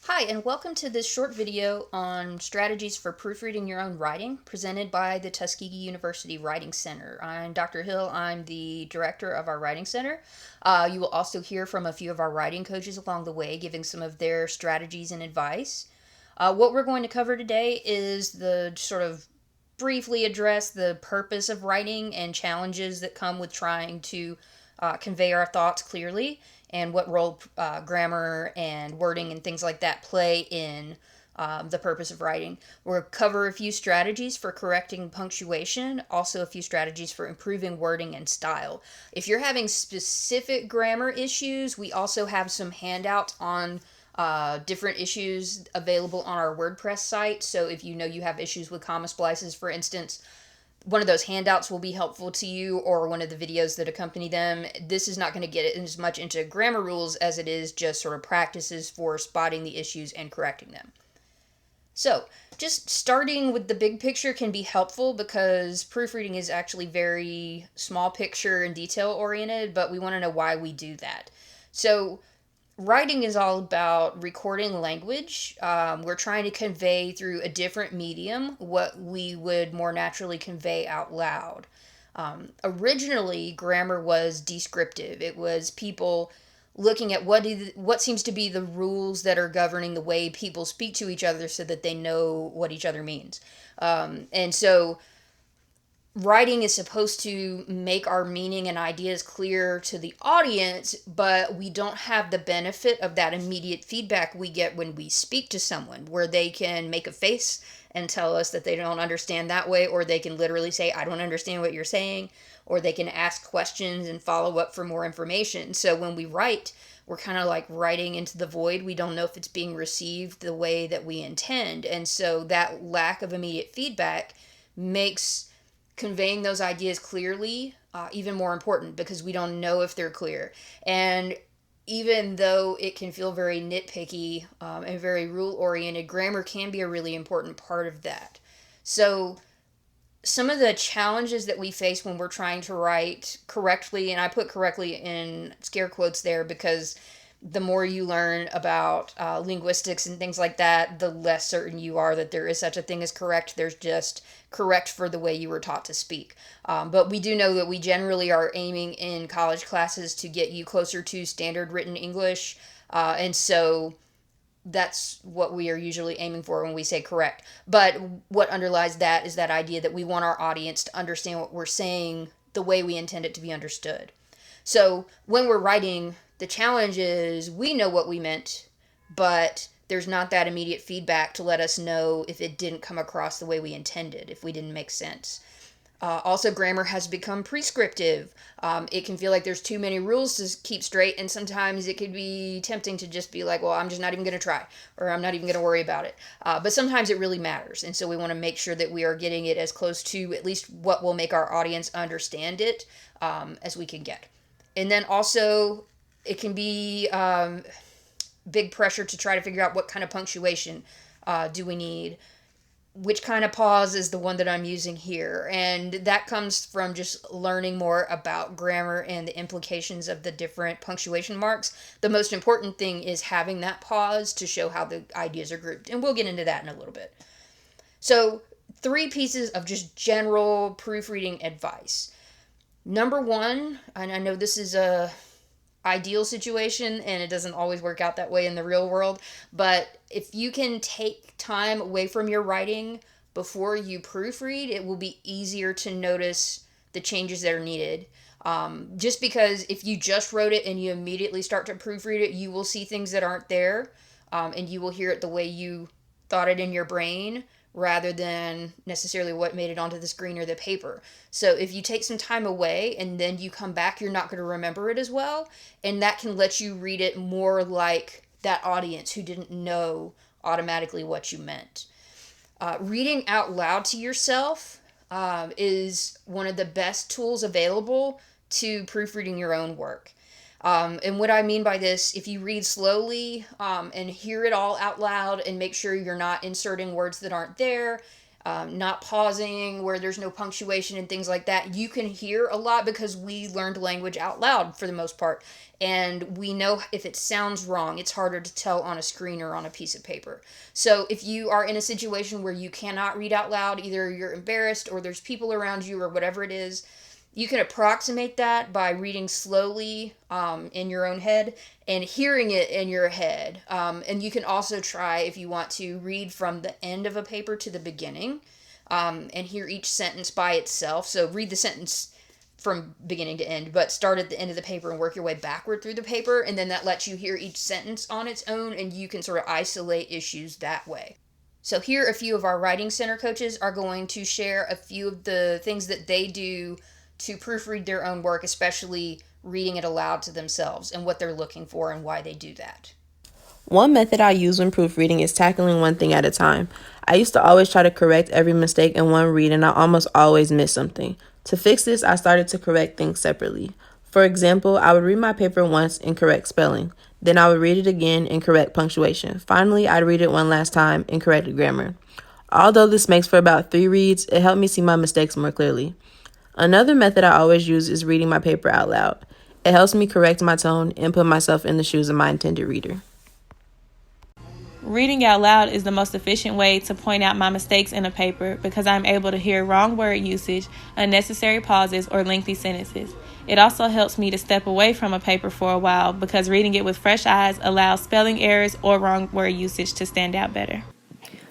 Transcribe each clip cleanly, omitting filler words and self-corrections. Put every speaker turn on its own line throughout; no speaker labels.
Hi, and welcome to this short video on strategies for proofreading your own writing, presented by the Tuskegee University Writing Center. I'm Dr. Hill. I'm the director of our Writing Center. You will also hear from a few of our writing coaches along the way, giving some of their strategies and advice. What we're going to cover today is the sort of briefly address the purpose of writing and challenges that come with trying to convey our thoughts clearly, and what role grammar and wording and things like that play in the purpose of writing. We'll cover a few strategies for correcting punctuation, also a few strategies for improving wording and style. If you're having specific grammar issues, we also have some handouts on different issues available on our WordPress site. So if you know you have issues with comma splices, for instance, one of those handouts will be helpful to you, or one of the videos that accompany them. This is not going to get as much into grammar rules as it is just sort of practices for spotting the issues and correcting them. So, just starting with the big picture can be helpful because proofreading is actually very small picture and detail oriented, but we want to know why we do that. So, writing is all about recording language. We're trying to convey through a different medium what we would more naturally convey out loud. Originally, grammar was descriptive. It was people looking at what seems to be the rules that are governing the way people speak to each other so that they know what each other means. And so writing is supposed to make our meaning and ideas clear to the audience, but we don't have the benefit of that immediate feedback we get when we speak to someone, where they can make a face and tell us that they don't understand that way, or they can literally say, I don't understand what you're saying, or they can ask questions and follow up for more information. So when we write, we're kind of like writing into the void. We don't know if it's being received the way that we intend. And so that lack of immediate feedback makes conveying those ideas clearly even more important, because we don't know if they're clear. And even though it can feel very nitpicky and very rule oriented, grammar can be a really important part of that. So some of the challenges that we face when we're trying to write correctly, and I put correctly in scare quotes there because the more you learn about linguistics and things like that, the less certain you are that there is such a thing as correct. There's just correct for the way you were taught to speak. But we do know that we generally are aiming in college classes to get you closer to standard written English. And so that's what we are usually aiming for when we say correct. But what underlies that is that idea that we want our audience to understand what we're saying the way we intend it to be understood. So when we're writing, the challenge is we know what we meant, but there's not that immediate feedback to let us know if it didn't come across the way we intended, if we didn't make sense. Also, grammar has become prescriptive. It can feel like there's too many rules to keep straight, and sometimes it could be tempting to just be like, well, I'm just not even going to try, or I'm not even going to worry about it. But sometimes it really matters, and so we want to make sure that we are getting it as close to at least what will make our audience understand it as we can get. And then also, it can be big pressure to try to figure out what kind of punctuation do we need, which kind of pause is the one that I'm using here. And that comes from just learning more about grammar and the implications of the different punctuation marks. The most important thing is having that pause to show how the ideas are grouped. And we'll get into that in a little bit. So, 3 pieces of just general proofreading advice. Number 1, and I know this is a ideal situation and it doesn't always work out that way in the real world, but if you can take time away from your writing before you proofread, it will be easier to notice the changes that are needed. Just because if you just wrote it and you immediately start to proofread it, you will see things that aren't there, and you will hear it the way you thought it in your brain, rather than necessarily what made it onto the screen or the paper. So if you take some time away and then you come back, you're not going to remember it as well, and that can let you read it more like that audience who didn't know automatically what you meant. Reading out loud to yourself is one of the best tools available to proofreading your own work. And what I mean by this, if you read slowly and hear it all out loud and make sure you're not inserting words that aren't there, not pausing where there's no punctuation and things like that. You can hear a lot because we learned language out loud for the most part. And we know if it sounds wrong, it's harder to tell on a screen or on a piece of paper. So if you are in a situation where you cannot read out loud, either you're embarrassed or there's people around you or whatever it is, you can approximate that by reading slowly in your own head and hearing it in your head. And you can also try, if you want to, read from the end of a paper to the beginning and hear each sentence by itself. So read the sentence from beginning to end, but start at the end of the paper and work your way backward through the paper. And then that lets you hear each sentence on its own, and you can sort of isolate issues that way. So here, a few of our Writing Center coaches are going to share a few of the things that they do to proofread their own work, especially reading it aloud to themselves and what they're looking for and why they do that.
One method I use when proofreading is tackling one thing at a time. I used to always try to correct every mistake in one read, and I almost always miss something. To fix this, I started to correct things separately. For example, I would read my paper once and correct spelling. Then I would read it again and correct punctuation. Finally, I'd read it one last time and correct grammar. Although this makes for about 3 reads, it helped me see my mistakes more clearly. Another method I always use is reading my paper out loud. It helps me correct my tone and put myself in the shoes of my intended reader.
Reading out loud is the most efficient way to point out my mistakes in a paper because I'm able to hear wrong word usage, unnecessary pauses, or lengthy sentences. It also helps me to step away from a paper for a while because reading it with fresh eyes allows spelling errors or wrong word usage to stand out better.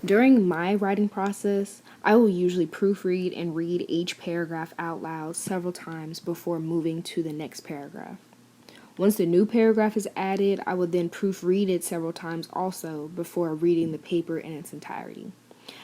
During my writing process, I will usually proofread and read each paragraph out loud several times before moving to the next paragraph. Once the new paragraph is added, I will then proofread it several times also before reading the paper in its entirety.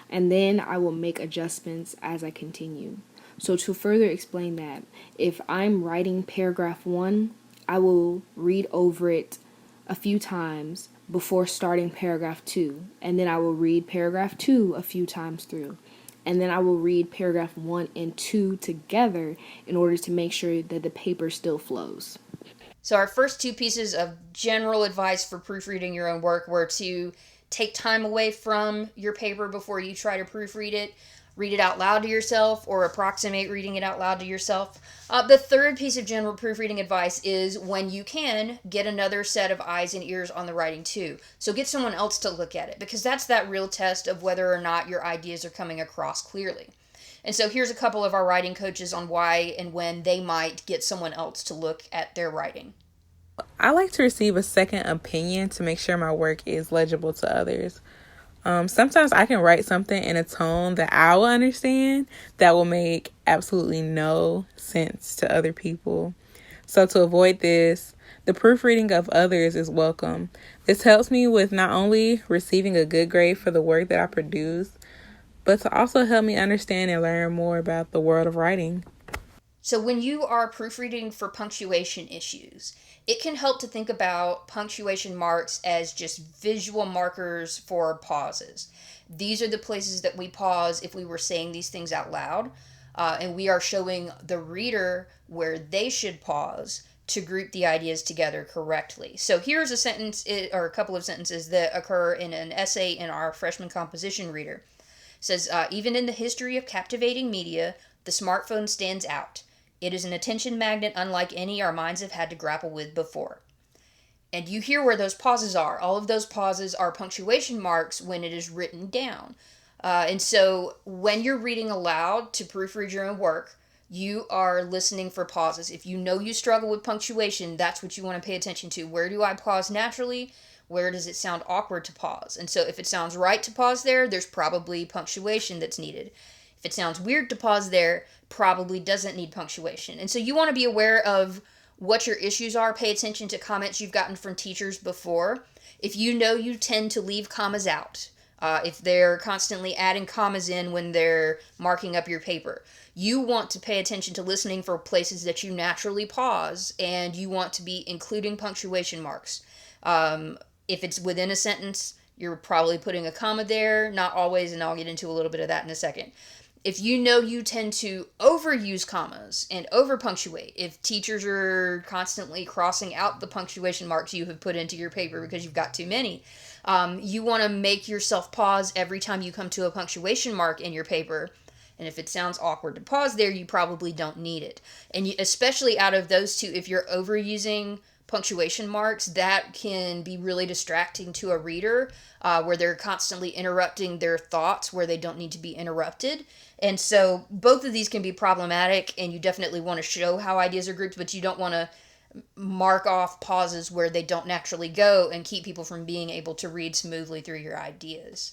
And then I will make adjustments as I continue. So to further explain that, if I'm writing paragraph 1, I will read over it a few times before starting paragraph 2, and then I will read paragraph 2 a few times through, and then I will read paragraph 1 and 2 together in order to make sure that the paper still flows.
So our first two pieces of general advice for proofreading your own work were to take time away from your paper before you try to proofread it, read it out loud to yourself, or approximate reading it out loud to yourself. The third piece of general proofreading advice is, when you can, get another set of eyes and ears on the writing too. So get someone else to look at it, because that's that real test of whether or not your ideas are coming across clearly. And so here's a couple of our writing coaches on why and when they might get someone else to look at their writing.
I like to receive a second opinion to make sure my work is legible to others. Sometimes I can write something in a tone that I will understand that will make absolutely no sense to other people. So to avoid this, the proofreading of others is welcome. This helps me with not only receiving a good grade for the work that I produce, but to also help me understand and learn more about the world of writing.
So when you are proofreading for punctuation issues, it can help to think about punctuation marks as just visual markers for pauses. These are the places that we pause if we were saying these things out loud, and we are showing the reader where they should pause to group the ideas together correctly. So here's a sentence, or a couple of sentences that occur in an essay in our freshman composition reader. It says, even in the history of captivating media, the smartphone stands out. It is an attention magnet unlike any our minds have had to grapple with before. And you hear where those pauses are. All of those pauses are punctuation marks when it is written down. And so when you're reading aloud to proofread your own work, you are listening for pauses. If you know you struggle with punctuation, that's what you want to pay attention to. Where do I pause naturally? Where does it sound awkward to pause? And so if it sounds right to pause there, there's probably punctuation that's needed. If it sounds weird to pause there, probably doesn't need punctuation. And so you want to be aware of what your issues are. Pay attention to comments you've gotten from teachers before. If you know you tend to leave commas out, if they're constantly adding commas in when they're marking up your paper, you want to pay attention to listening for places that you naturally pause, and you want to be including punctuation marks. If it's within a sentence, you're probably putting a comma there. Not always, and I'll get into a little bit of that in a second. If you know you tend to overuse commas and overpunctuate, if teachers are constantly crossing out the punctuation marks you have put into your paper because you've got too many, You want to make yourself pause every time you come to a punctuation mark in your paper. And if it sounds awkward to pause there, you probably don't need it. And especially out of those two, if you're overusing punctuation marks, that can be really distracting to a reader, where they're constantly interrupting their thoughts where they don't need to be interrupted. And so both of these can be problematic, and you definitely want to show how ideas are grouped, but you don't want to mark off pauses where they don't naturally go and keep people from being able to read smoothly through your ideas.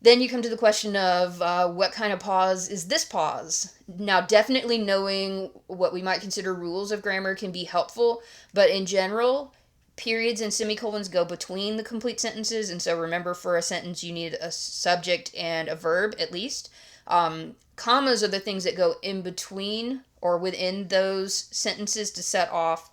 Then you come to the question of what kind of pause is this pause? Now, definitely knowing what we might consider rules of grammar can be helpful, but in general, periods and semicolons go between the complete sentences, and so remember, for a sentence, you need a subject and a verb at least. Commas are the things that go in between or within those sentences to set off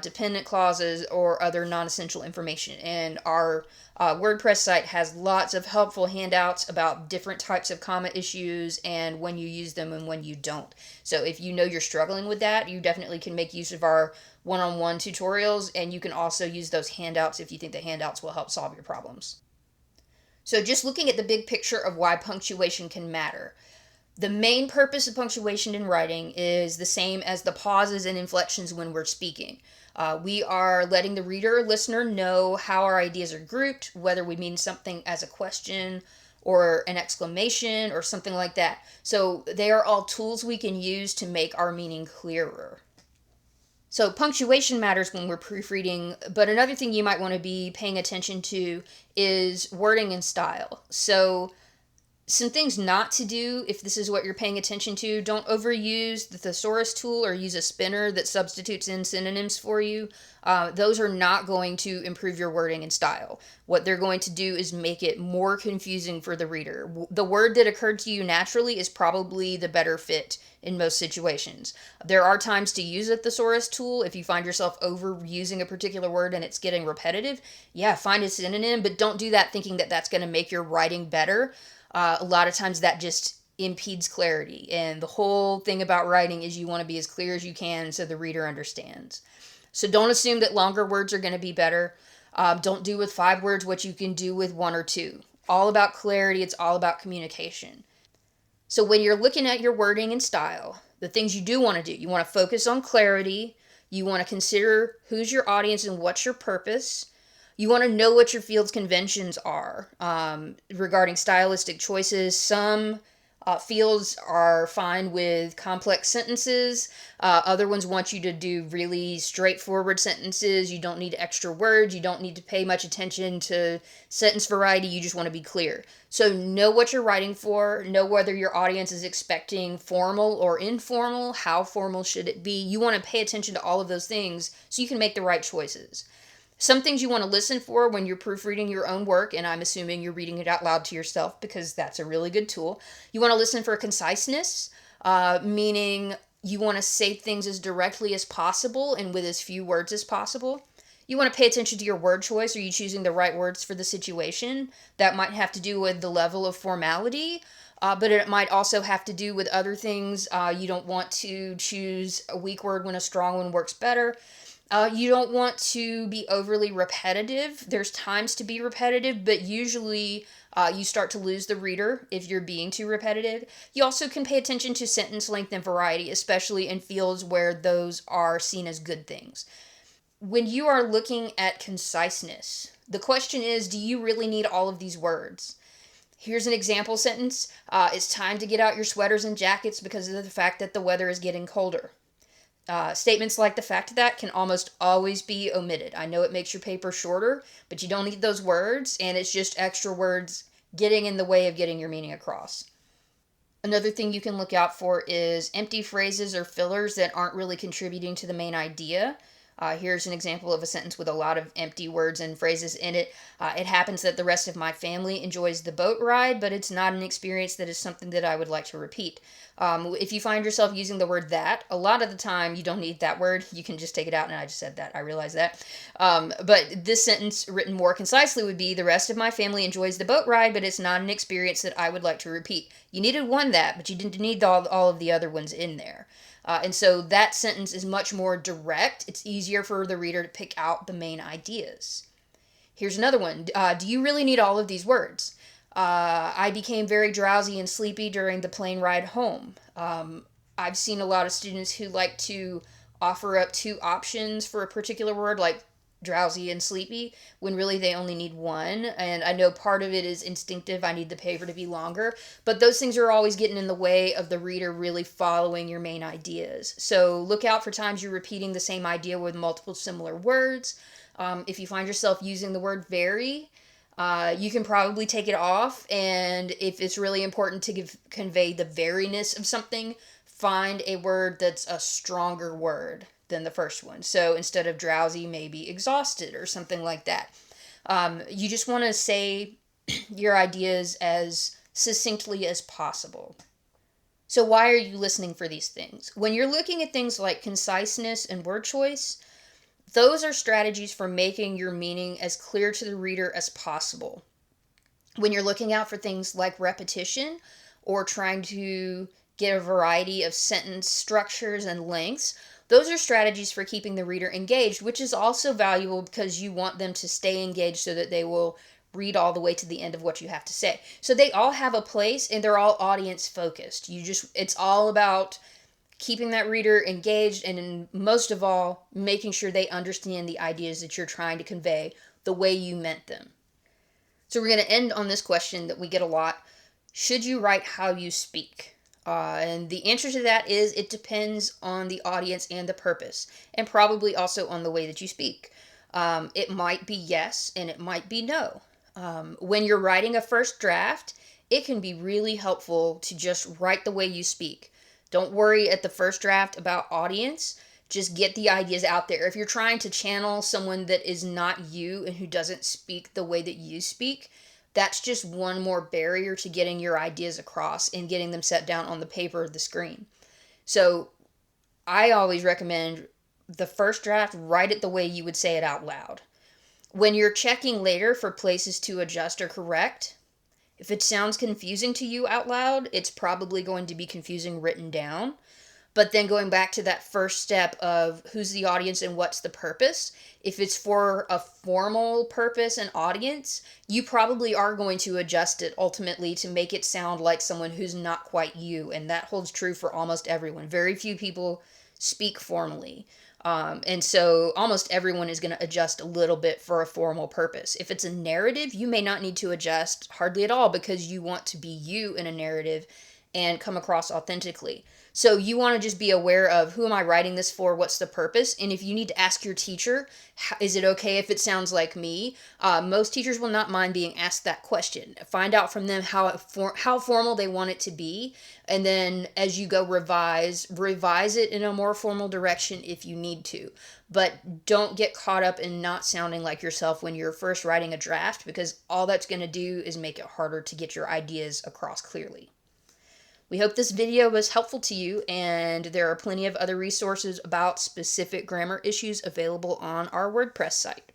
dependent clauses or other non-essential information. And our WordPress site has lots of helpful handouts about different types of comma issues and when you use them and when you don't. So if you know you're struggling with that, you definitely can make use of our one-on-one tutorials, and you can also use those handouts if you think the handouts will help solve your problems. So just looking at the big picture of why punctuation can matter. The main purpose of punctuation in writing is the same as the pauses and inflections when we're speaking. We are letting the reader, listener, know how our ideas are grouped, whether we mean something as a question or an exclamation or something like that. So they are all tools we can use to make our meaning clearer. So punctuation matters when we're proofreading, but another thing you might want to be paying attention to is wording and style. So some things not to do if this is what you're paying attention to: don't overuse the thesaurus tool or use a spinner that substitutes in synonyms for you. Those are not going to improve your wording and style. What they're going to do is make it more confusing for the reader. The word that occurred to you naturally is probably the better fit in most situations. There are times to use a thesaurus tool if you find yourself overusing a particular word and it's getting repetitive. Yeah, find a synonym, but don't do that thinking that that's going to make your writing better. A lot of times that just impedes clarity. And the whole thing about writing is you want to be as clear as you can so the reader understands. So don't assume that longer words are going to be better. Don't do with 5 words what you can do with 1 or 2. All about clarity. It's all about communication. So when you're looking at your wording and style, the things you do want to do, you want to focus on clarity. You want to consider who's your audience and what's your purpose. You want to know what your field's conventions are regarding stylistic choices. Some fields are fine with complex sentences. Other ones want you to do really straightforward sentences. You don't need extra words. You don't need to pay much attention to sentence variety. You just want to be clear. So know what you're writing for. Know whether your audience is expecting formal or informal. How formal should it be? You want to pay attention to all of those things so you can make the right choices. Some things you want to listen for when you're proofreading your own work, and I'm assuming you're reading it out loud to yourself because that's a really good tool. You want to listen for conciseness, meaning you want to say things as directly as possible and with as few words as possible. You want to pay attention to your word choice. Are you choosing the right words for the situation? That might have to do with the level of formality, but it might also have to do with other things. You don't want to choose a weak word when a strong one works better. You don't want to be overly repetitive. There's times to be repetitive, but usually you start to lose the reader if you're being too repetitive. You also can pay attention to sentence length and variety, especially in fields where those are seen as good things. When you are looking at conciseness, the question is, do you really need all of these words? Here's an example sentence. It's time to get out your sweaters and jackets because of the fact that the weather is getting colder. Statements like the fact that can almost always be omitted. I know it makes your paper shorter, but you don't need those words, and it's just extra words getting in the way of getting your meaning across. Another thing you can look out for is empty phrases or fillers that aren't really contributing to the main idea. Here's an example of a sentence with a lot of empty words and phrases in it. It happens that the rest of my family enjoys the boat ride, but it's not an experience that is something that I would like to repeat. If you find yourself using the word that, a lot of the time you don't need that word. You can just take it out, and I just said that. I realize that. But this sentence written more concisely would be, the rest of my family enjoys the boat ride, but it's not an experience that I would like to repeat. You needed one that, but you didn't need all of the other ones in there. And so that sentence is much more direct. It's easier for the reader to pick out the main ideas. Here's another one. Do you really need all of these words? I became very drowsy and sleepy during the plane ride home. I've seen a lot of students who like to offer up two options for a particular word, like drowsy and sleepy, when really they only need one. And I know part of it is instinctive. I need the paper to be longer. But those things are always getting in the way of the reader really following your main ideas. So look out for times you're repeating the same idea with multiple similar words. If you find yourself using the word very, you can probably take it off. And if it's really important to convey the veryness of something, find a word that's a stronger word than the first one. So instead of drowsy, maybe exhausted or something like that. You just want to say your ideas as succinctly as possible. So, why are you listening for these things? When you're looking at things like conciseness and word choice, those are strategies for making your meaning as clear to the reader as possible. When you're looking out for things like repetition or trying to get a variety of sentence structures and lengths, those are strategies for keeping the reader engaged, which is also valuable because you want them to stay engaged so that they will read all the way to the end of what you have to say. So they all have a place and they're all audience focused. It's all about keeping that reader engaged and most of all, making sure they understand the ideas that you're trying to convey the way you meant them. So we're going to end on this question that we get a lot. Should you write how you speak? And the answer to that is it depends on the audience and the purpose, and probably also on the way that you speak. It might be yes, and it might be no. When you're writing a first draft, it can be really helpful to just write the way you speak. Don't worry at the first draft about audience. Just get the ideas out there. If you're trying to channel someone that is not you and who doesn't speak the way that you speak, that's just one more barrier to getting your ideas across and getting them set down on the paper or the screen. So I always recommend the first draft, write it the way you would say it out loud. When you're checking later for places to adjust or correct, if it sounds confusing to you out loud, it's probably going to be confusing written down. But then going back to that first step of who's the audience and what's the purpose, if it's for a formal purpose and audience, you probably are going to adjust it ultimately to make it sound like someone who's not quite you. And that holds true for almost everyone. Very few people speak formally. And so almost everyone is going to adjust a little bit for a formal purpose. If it's a narrative, you may not need to adjust hardly at all because you want to be you in a narrative and come across authentically. So you want to just be aware of who am I writing this for? What's the purpose? And if you need to ask your teacher, is it okay if it sounds like me? Most teachers will not mind being asked that question. Find out from them how formal they want it to be. And then as you go revise it in a more formal direction if you need to. But don't get caught up in not sounding like yourself when you're first writing a draft because all that's going to do is make it harder to get your ideas across clearly. We hope this video was helpful to you, and there are plenty of other resources about specific grammar issues available on our WordPress site.